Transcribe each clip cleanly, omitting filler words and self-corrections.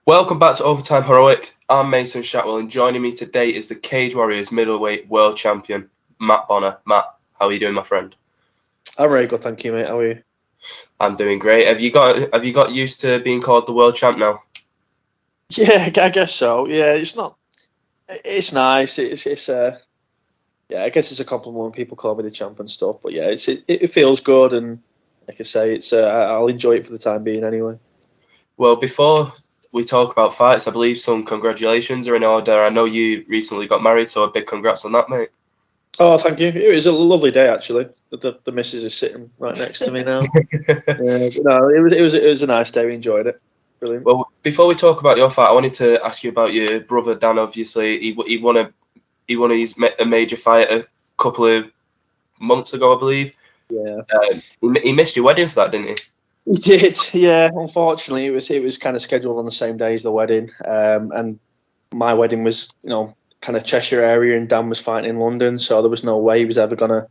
Welcome back to Overtime Heroics. I'm Mason Shatwell, and joining me today is the Cage Warriors Middleweight World Champion, Matt Bonner. Matt, how are you doing, my friend? I'm very good, thank you, mate. How are you? I'm doing great. Have you got used to being called the World Champ now? Yeah, I guess so. Yeah, it's not. It's nice. Yeah, I guess it's a compliment when people call me the champ and stuff. But yeah, it feels good, and like I say, I'll enjoy it for the time being anyway. Well, before we talk about fights, I believe some congratulations are in order. I know you recently got married, so a big congrats on that, mate. Oh, thank you. It was a lovely day actually. The missus is sitting right next to me now. Yeah, but no, it was a nice day. We enjoyed it. Brilliant. Well, before we talk about your fight, I wanted to ask you about your brother Dan. Obviously, he won a major fight a couple of months ago, I believe. Yeah. He missed your wedding for that, didn't he? We did, yeah. Unfortunately, it was kind of scheduled on the same day as the wedding, and my wedding was, kind of Cheshire area, and Dan was fighting in London, so there was no way he was ever gonna,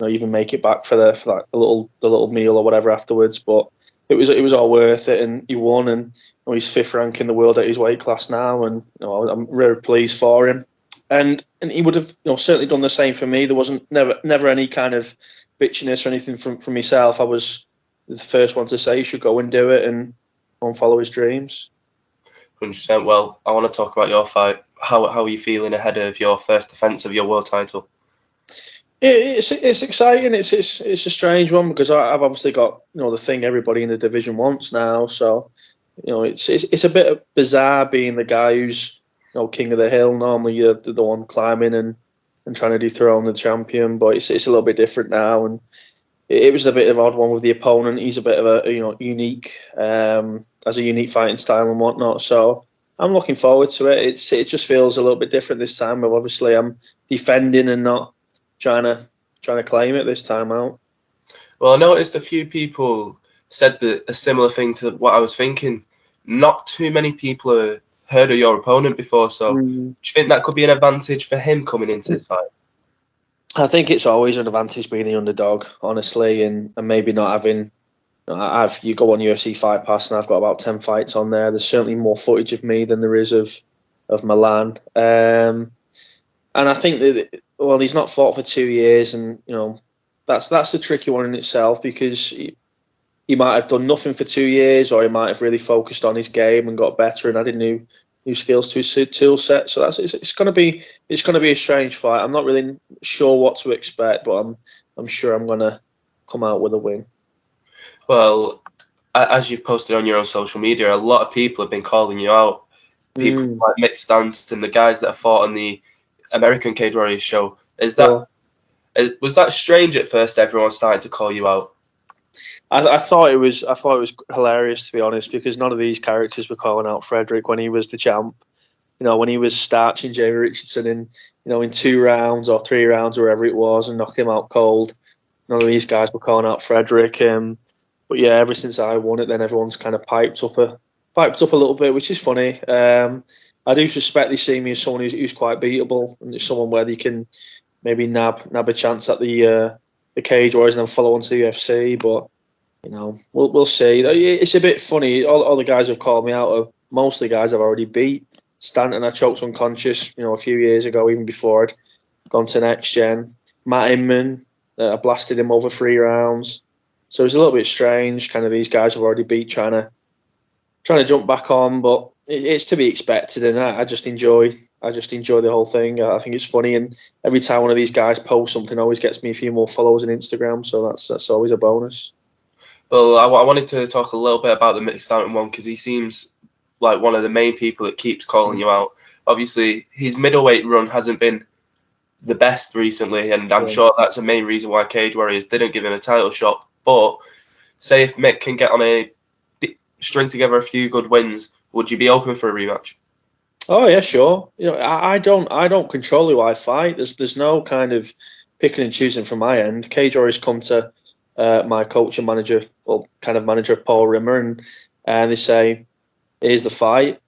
even make it back for like the little meal or whatever afterwards. But it was all worth it, and he won, and he's fifth rank in the world at his weight class now, and I'm really pleased for him. And he would have, certainly done the same for me. There wasn't never any kind of bitchiness or anything from myself. I was the first one to say he should go and do it and go and follow his dreams. 100%. Well, I want to talk about your fight. How are you feeling ahead of your first defence of your world title? It's exciting. It's a strange one because I've obviously got the thing everybody in the division wants now. So it's a bit bizarre being the guy who's king of the hill. Normally you're the one climbing and trying to dethrone the champion, but it's a little bit different now. And it was a bit of an odd one with the opponent. He's a bit of a unique, has a unique fighting style and whatnot. So I'm looking forward to it. It just feels a little bit different this time. But obviously I'm defending and not trying to claim it this time out. Well, I noticed a few people said a similar thing to what I was thinking. Not too many people have heard of your opponent before, so do Mm. you think that could be an advantage for him coming into this fight? I think it's always an advantage being the underdog, honestly, and maybe not having. You go on UFC Fight Pass, and I've got about 10 fights on there. There's certainly more footage of me than there is of Milan. And I think that, well, he's not fought for 2 years, and that's a tricky one in itself because he might have done nothing for 2 years, or he might have really focused on his game and got better and added new skills to his tool set. So it's going to be a strange fight. I'm not really sure what to expect, but I'm sure I'm going to come out with a win. Well, as you've posted on your own social media, a lot of people have been calling you out. People like Mick Stanton, the guys that have fought on the American Cage Warriors show. Was that strange at first? Everyone started to call you out. I thought it was hilarious, to be honest, because none of these characters were calling out Frederick when he was the champ. When he was starching Jamie Richardson in 2 rounds or 3 rounds, or wherever it was, and knocking him out cold. None of these guys were calling out Frederick. But yeah, ever since I won it, then everyone's kind of piped up a little bit, which is funny. I do suspect they see me as someone who's quite beatable, and it's someone where they can maybe nab a chance at the Cage Warriors and then follow on to the UFC. But we'll see. It's a bit funny. All the guys have called me out. Most of the guys I've already beat. Stanton, I choked unconscious, a few years ago, even before I'd gone to Next Gen. Matt Inman, I blasted him over 3 rounds. So it's a little bit strange. Kind of these guys have already beat, trying to jump back on, but it's to be expected, and I just enjoy the whole thing. I think it's funny, and every time one of these guys posts something, always gets me a few more followers on Instagram. So that's always a bonus. Well, I wanted to talk a little bit about the Mick Stanton one because he seems like one of the main people that keeps calling you out. Obviously, his middleweight run hasn't been the best recently, and I'm sure that's the main reason why Cage Warriors didn't give him a title shot. But say if Mick can get on a string together a few good wins, would you be open for a rematch? Oh yeah, sure. I don't control who I fight. There's no kind of picking and choosing from my end. Cage Warriors come to my coach and manager, manager Paul Rimmer, and they say, "Here's the fight,"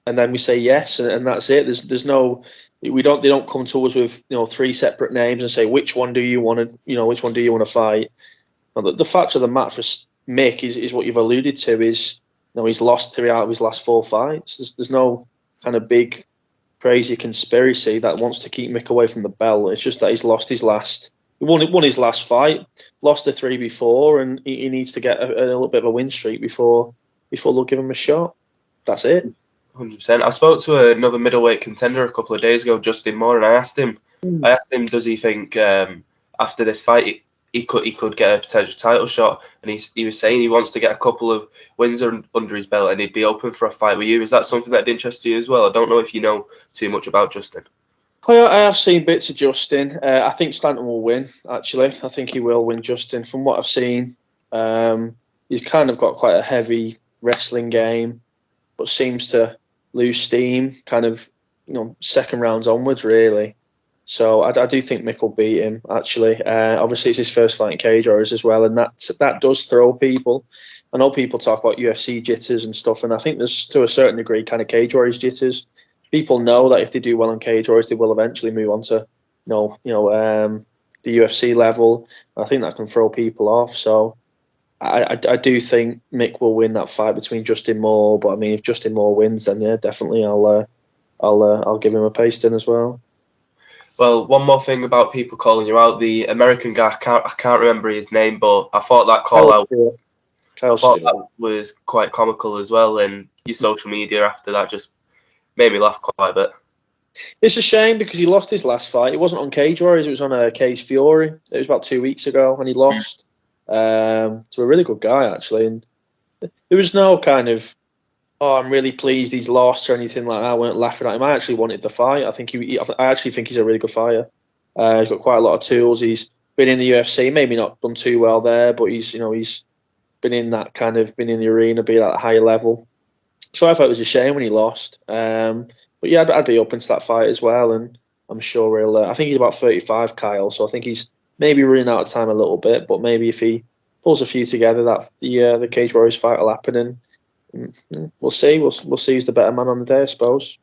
and then we say yes, and that's it. There's no, they don't come to us with 3 separate names and say which one do you want to fight. Well, the fact of the matter for Mick is what you've alluded to, is he's lost 3 out of his last 4 fights. There's no kind of big crazy conspiracy that wants to keep Mick away from the belt. It's just that he's lost his last. He won his last fight, lost the 3 before, and he needs to get a little bit of a win streak before they'll give him a shot. That's it. 100%. I spoke to another middleweight contender a couple of days ago, Justin Moore, and I asked him, does he think after this fight he could get a potential title shot? And he was saying he wants to get a couple of wins under his belt, and he'd be open for a fight with you. Is that something that interests you as well? I don't know if you know too much about Justin. I have seen bits of Justin. I think Stanton will win, actually. I think he will win, Justin. From what I've seen, he's kind of got quite a heavy wrestling game, but seems to lose steam kind of, second rounds onwards, really. So I do think Mick will beat him, actually. Obviously, it's his first fight in Cage Warriors as well, and that does throw people. I know people talk about UFC jitters and stuff, and I think there's, to a certain degree, kind of Cage Warriors jitters. People know that if they do well in Cage Warriors, they will eventually move on to, the UFC level. I think that can throw people off. So I do think Mick will win that fight between Justin Moore. But I mean, if Justin Moore wins, then yeah, definitely I'll give him a pasting as well. Well, one more thing about people calling you out. The American guy, I can't remember his name, but I thought that that was quite comical as well. And your social media after that just made me laugh quite a bit. It's a shame because he lost his last fight. It wasn't on Cage Warriors, it was on Cage Fury. It was about 2 weeks ago, and he lost to a really good guy, actually. And there was no kind of, I'm really pleased he's lost or anything like that. I weren't laughing at him. I actually wanted the fight. I actually think he's a really good fighter. He's got quite a lot of tools. He's been in the UFC, maybe not done too well there, but he's been in that kind of, been in the arena, been at a higher level. So I thought it was a shame when he lost. But yeah, I'd be open to that fight as well, and I'm sure he'll. I think he's about 35, Kyle. So I think he's maybe running out of time a little bit. But maybe if he pulls a few together, that the Cage Warriors fight will happen, and we'll see. We'll see who's the better man on the day, I suppose.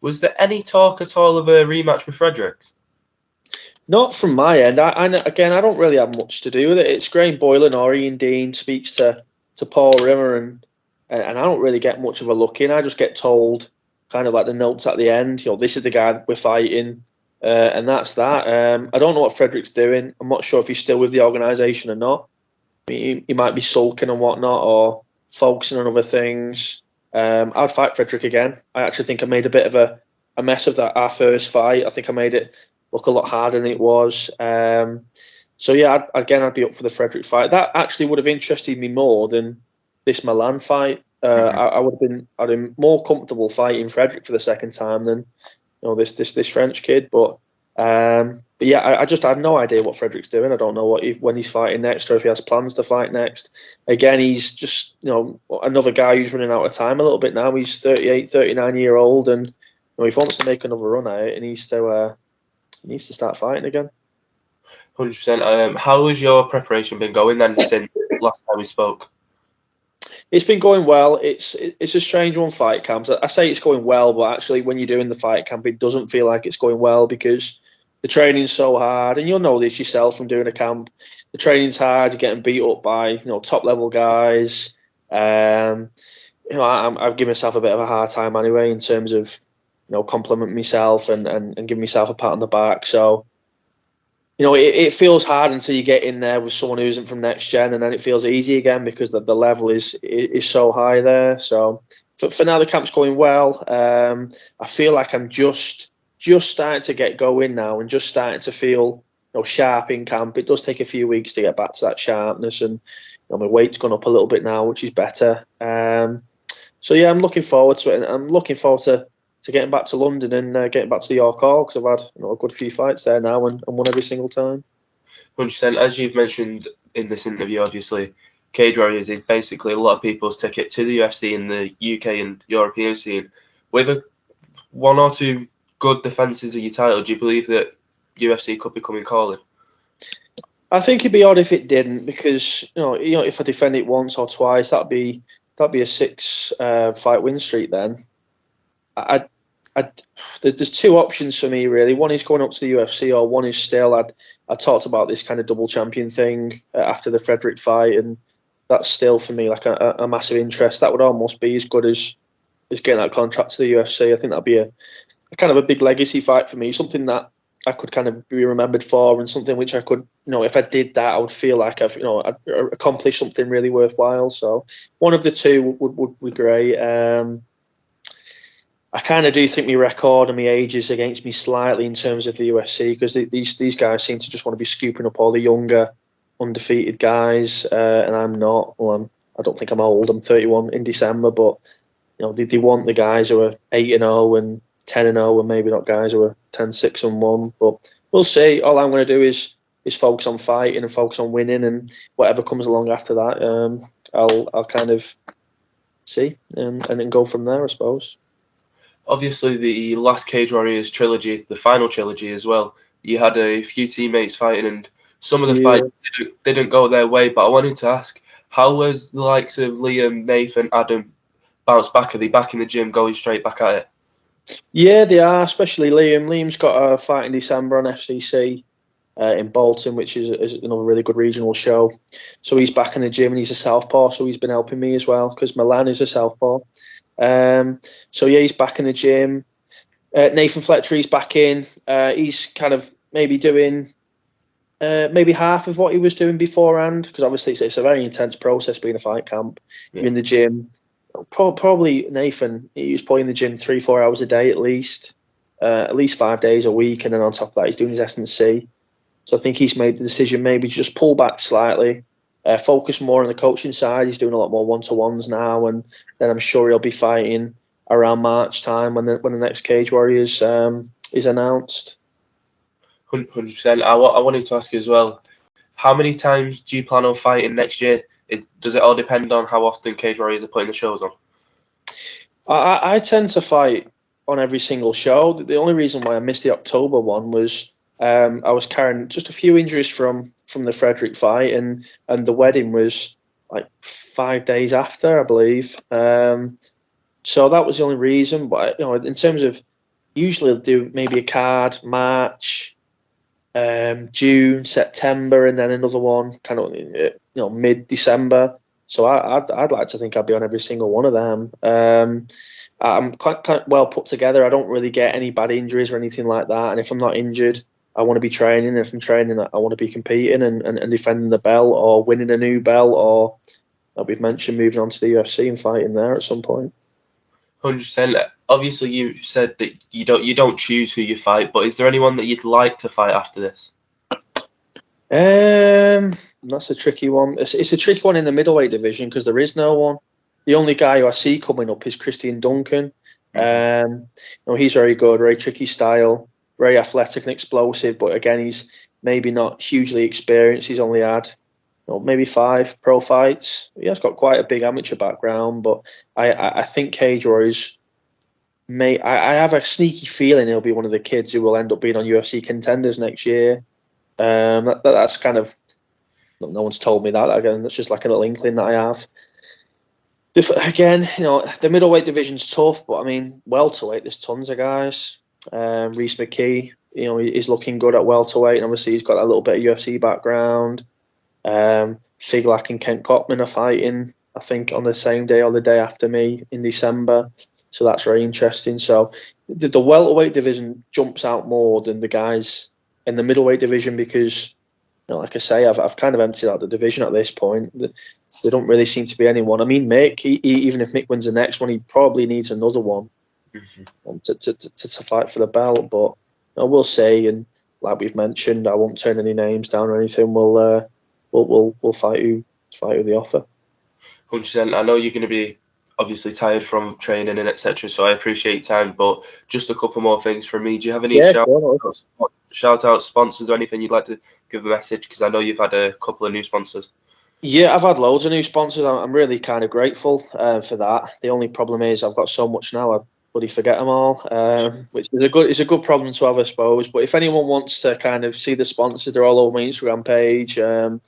Was there any talk at all of a rematch with Fredericks? Not from my end. I don't really have much to do with it. It's Graham Boylan or Ian Dean speaks to Paul Rimmer, and I don't really get much of a look in. I just get told kind of like the notes at the end, this is the guy that we're fighting, and that's that. I don't know what Frederick's doing. I'm not sure if he's still with the organisation or not. I mean, he might be sulking and whatnot, or focusing on other things. I'd fight Frederick again. I actually think I made a bit of a mess of our first fight. I think I made it look a lot harder than it was. So yeah, I'd be up for the Frederick fight. That actually would have interested me more than this Milan fight. I'd been more comfortable fighting Frederick for the second time than this French kid. But yeah, I have no idea what Frederick's doing. I don't know when he's fighting next, or if he has plans to fight next. Again, he's just another guy who's running out of time a little bit now. He's 38, 39-year-old, and if he wants to make another run at it, he needs to start fighting again. 100%. How has your preparation been going then since last time we spoke? It's been going well. It's a strange one, fight camps. I say it's going well, but actually when you're doing the fight camp, it doesn't feel like it's going well because the training's so hard, and you'll know this yourself from doing a camp. The training's hard. You're getting beat up by top level guys. I've given myself a bit of a hard time anyway in terms of complimenting myself and giving myself a pat on the back. So it feels hard until you get in there with someone who isn't from next gen, and then it feels easy again because the level is so high there. So for now, the camp's going well. I feel like I'm just starting to get going now and just starting to feel sharp in camp. It does take a few weeks to get back to that sharpness, and my weight's gone up a little bit now, which is better. So yeah, I'm looking forward to it, and I'm looking forward to getting back to London and getting back to the York Hall because I've had a good few fights there now and won every single time. 100%. As you've mentioned in this interview, obviously, Cage Warriors is basically a lot of people's ticket to the UFC in the UK and European scene. With one or two good defences of your title, do you believe that UFC could be coming calling? I think it'd be odd if it didn't, because if I defend it once or twice, that'd be a 6 fight win streak then. There's 2 options for me really. One is going up to the UFC, or one is still. I talked about this kind of double champion thing after the Frederick fight, and that's still for me like a massive interest. That would almost be as good as getting that contract to the UFC. I think that'd be a kind of a big legacy fight for me, something that I could kind of be remembered for, and something which I could, if I did that, I would feel like I'd accomplished something really worthwhile. So one of the two would be great. I kind of do think my record and my age is against me slightly in terms of the UFC, because these guys seem to just want to be scooping up all the younger, undefeated guys, and I'm not. Well, I don't think I'm old. I'm 31 in December, but they want the guys who are 8-0 and 10-0, and maybe not guys who are 10-6-1. But we'll see. All I'm going to do is focus on fighting and focus on winning, and whatever comes along after that, I'll kind of see and then go from there, I suppose. Obviously, the last Cage Warriors trilogy, the final trilogy as well, you had a few teammates fighting, and some of the fights didn't go their way. But I wanted to ask, how was the likes of Liam, Nathan, Adam bounce back? Are they back in the gym, going straight back at it? Yeah, they are, especially Liam. Liam's got a fight in December on FCC in Bolton, which is another really good regional show. So he's back in the gym, and he's a southpaw, so he's been helping me as well, because Milan is a southpaw. So yeah, he's back in the gym. Nathan Fletcher, he's back in. He's kind of maybe doing maybe half of what he was doing beforehand, because obviously it's a very intense process being a fight camp. Yeah. You're in the gym. Probably Nathan, he was probably in the gym 3-4 hours a day at least 5 days a week, and then on top of that he's doing his S&C. So I think he's made the decision maybe to just pull back slightly, focus more on the coaching side. He's doing a lot more one-to-ones now, and then I'm sure he'll be fighting around March time when the next Cage Warriors is announced. 100%. I wanted to ask you as well, how many times do you plan on fighting next year? Does it all depend on how often Cage Warriors are putting the shows on? I tend to fight on every single show. The only reason why I missed the October one was I was carrying just a few injuries from the Frederick fight, and the wedding was like 5 days after, I believe. So that was the only reason. But in terms of, usually I'll do maybe a card March, June, September, and then another one kind of mid-December. So I'd like to think I'd be on every single one of them. I'm quite well put together. I don't really get any bad injuries or anything like that. And if I'm not injured, I want to be training. And if I'm training, I want to be competing and defending the belt or winning a new belt, or like we've mentioned, moving on to the UFC and fighting there at some point. 100%. Obviously, you said that you don't choose who you fight, but is there anyone that you'd like to fight after this? That's a tricky one. It's a tricky one in the middleweight division, because there is no one. The only guy who I see coming up is Christian Duncan. He's very good, very tricky style, very athletic and explosive. But again, he's maybe not hugely experienced. He's only had maybe 5 pro fights. He has got quite a big amateur background, but I think Cage Warriors I have a sneaky feeling he'll be one of the kids who will end up being on UFC contenders next year. That's kind of, no one's told me that. Again, that's just like a little inkling that I have. Again, the middleweight division's tough, but I mean, welterweight, there's tons of guys. Reece McKee, he's looking good at welterweight, and obviously he's got that little bit of UFC background. Figlak and Kent Cockman are fighting, I think, on the same day or the day after me in December. So that's very interesting. So the welterweight division jumps out more than the guys in the middleweight division, because, like I say, I've kind of emptied out the division at this point. There don't really seem to be anyone. I mean, Mick, even if Mick wins the next one, he probably needs another one to fight for the belt. But we'll see. And like we've mentioned, I won't turn any names down or anything. We'll fight who they offer. 100%. I know you're going to be obviously tired from training and etc. So I appreciate your time. But just a couple more things from me. Do you have any shout out sponsors or anything you'd like to give a message? Because I know you've had a couple of new sponsors. Yeah, I've had loads of new sponsors. I'm really kind of grateful for that. The only problem is I've got so much now, I bloody forget them all, which is a good problem to have, I suppose. But if anyone wants to kind of see the sponsors, they're all over my Instagram page. The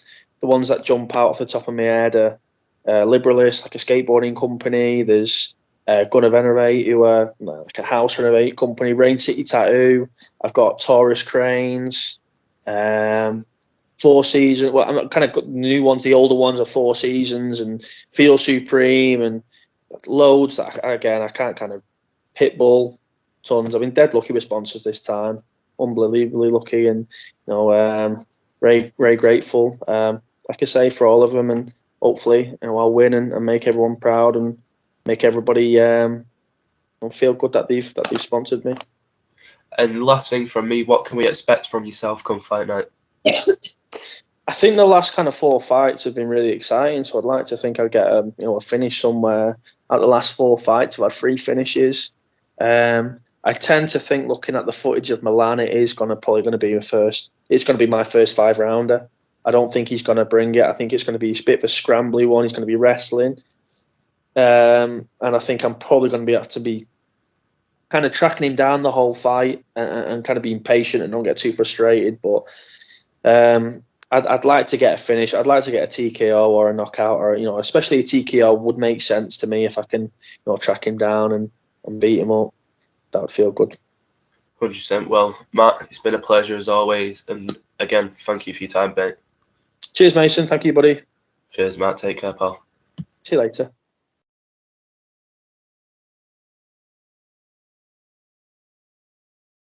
ones that jump out off the top of my head are Liberalist, like a skateboarding company. There's Gunner Venerate, who are like a house renovate company. Rain City Tattoo. I've got Taurus Cranes. 4 seasons. Well, I'm kind of got new ones. The older ones are 4 seasons and Feel Supreme and loads. That I can't kind of Pitbull, tons. I've been dead lucky with sponsors this time. Unbelievably lucky, and very grateful. Like I say, for all of them, and hopefully I'll win and make everyone proud and make everybody feel good that they've sponsored me. And last thing from me, what can we expect from yourself come fight night? I think the last kind of 4 fights have been really exciting, so I'd like to think I'll get a finish somewhere. At the last 4 fights, I've had 3 finishes. I tend to think, looking at the footage of Milan, it is probably going to be It's going to be my first 5-rounder. I don't think he's going to bring it. I think it's going to be a bit of a scrambly one. He's going to be wrestling, and I think I'm probably going to have to be kind of tracking him down the whole fight and kind of being patient and not get too frustrated. But I'd like to get a finish. I'd like to get a TKO or a knockout, or especially a TKO would make sense to me if I can track him down and beat him up. That would feel good. 100%. Well, Matt, it's been a pleasure as always, and again, thank you for your time, mate. Cheers, Mason. Thank you, buddy. Cheers, Matt. Take care, pal. See you later.